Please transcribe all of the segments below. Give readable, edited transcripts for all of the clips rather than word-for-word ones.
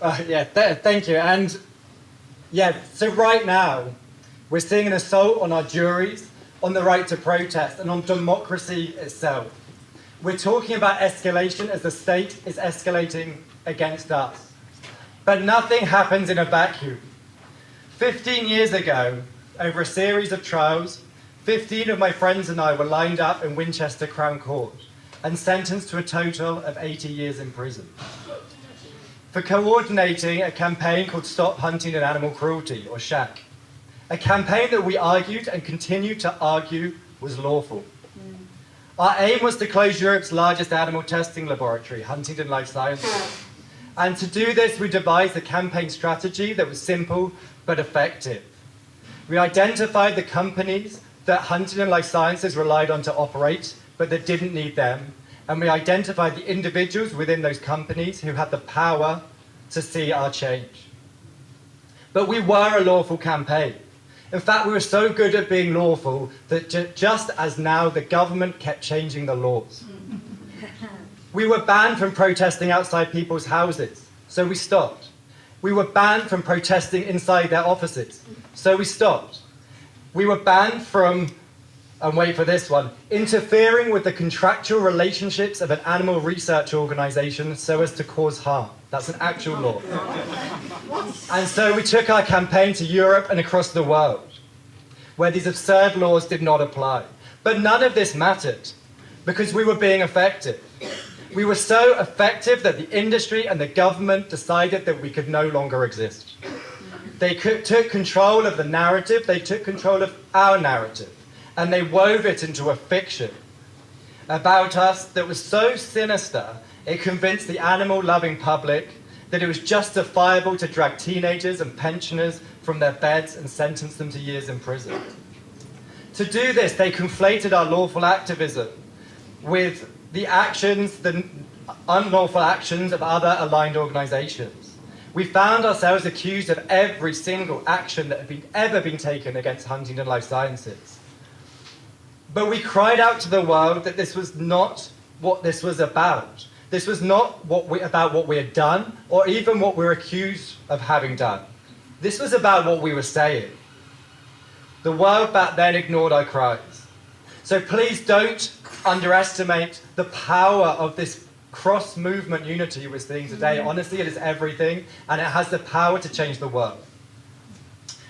Thank you. And so right now, we're seeing an assault on our juries, on the right to protest, and on democracy itself. We're talking about escalation as the state is escalating against us. But nothing happens in a vacuum. 15 years ago, over a series of trials, 15 of my friends and I were lined up in Winchester Crown Court and sentenced to a total of 80 years in prison for coordinating a campaign called Stop Hunting and Animal Cruelty, or SHAC. A campaign that we argued and continue to argue was lawful. Our aim was to close Europe's largest animal testing laboratory, Huntingdon Life Sciences. And to do this, we devised a campaign strategy that was simple but effective. We identified the companies that Huntingdon Life Sciences relied on to operate, but that didn't need them. And we identified the individuals within those companies who had the power to see our change. But we were a lawful campaign. In fact, we were so good at being lawful that just as now, the government kept changing the laws. We were banned from protesting outside people's houses, so we stopped. We were banned from protesting inside their offices, so we stopped. We were banned from, and wait for this one, interfering with the contractual relationships of an animal research organisation so as to cause harm. That's an actual law. And so we took our campaign to Europe and across the world, where these absurd laws did not apply. But none of this mattered, because we were being effective. We were so effective that the industry and the government decided that we could no longer exist. They took control of the narrative, they took control of our narrative, and they wove it into a fiction about us that was so sinister, it convinced the animal-loving public that it was justifiable to drag teenagers and pensioners from their beds and sentence them to years in prison. To do this, they conflated our lawful activism with the actions, the unlawful actions of other aligned organisations. We found ourselves accused of every single action that had ever been taken against Huntingdon Life Sciences. But we cried out to the world that this was not what this was about. This was not about what we had done, or even what we were accused of having done. This was about what we were saying. The world back then ignored our cries. So please don't underestimate the power of this cross-movement unity we're seeing today. Honestly, it is everything, and it has the power to change the world.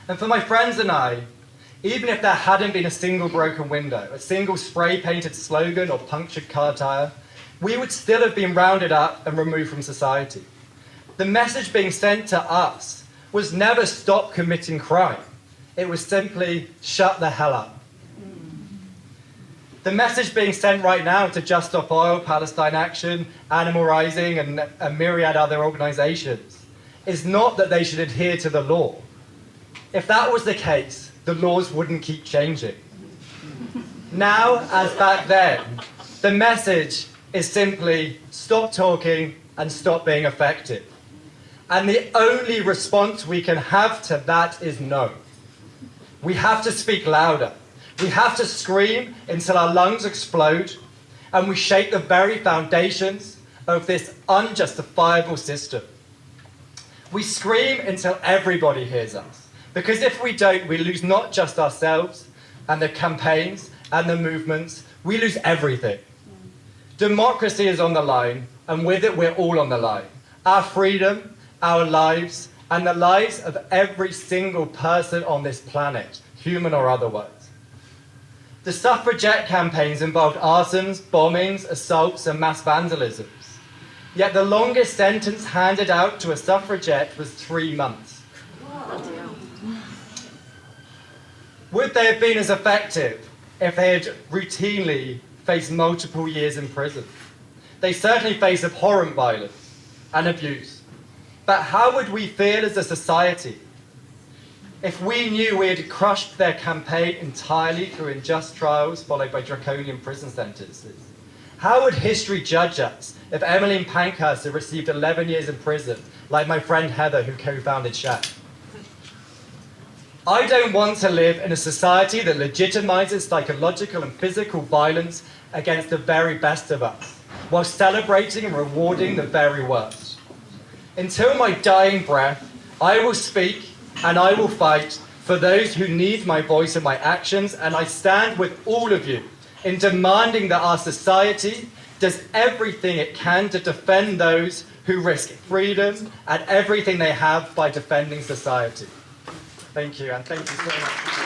And for my friends and I, even if there hadn't been a single broken window, a single spray-painted slogan or punctured car tire, we would still have been rounded up and removed from society. The message being sent to us was never stop committing crime. It was simply shut the hell up. The message being sent right now to Just Stop Oil, Palestine Action, Animal Rising, and a myriad other organisations is not that they should adhere to the law. If that was the case, the laws wouldn't keep changing. Now, as back then, the message is simply stop talking and stop being effective. And the only response we can have to that is no. We have to speak louder. We have to scream until our lungs explode and we shake the very foundations of this unjustifiable system. We scream until everybody hears us. Because if we don't, we lose not just ourselves and the campaigns and the movements, we lose everything. Democracy is on the line, and with it, we're all on the line. Our freedom, our lives, and the lives of every single person on this planet, human or otherwise. The suffragette campaigns involved arsons, bombings, assaults, and mass vandalisms. Yet the longest sentence handed out to a suffragette was 3 months. Would they have been as effective if they had routinely faced multiple years in prison? They certainly face abhorrent violence and abuse. But how would we feel as a society if we knew we had crushed their campaign entirely through unjust trials followed by draconian prison sentences? How would history judge us if Emmeline Pankhurst had received 11 years in prison, like my friend Heather, who co-founded SHAC? I don't want to live in a society that legitimizes psychological and physical violence against the very best of us, while celebrating and rewarding the very worst. Until my dying breath, I will speak and I will fight for those who need my voice and my actions, and I stand with all of you in demanding that our society does everything it can to defend those who risk freedom and everything they have by defending society. Thank you, and thank you so much.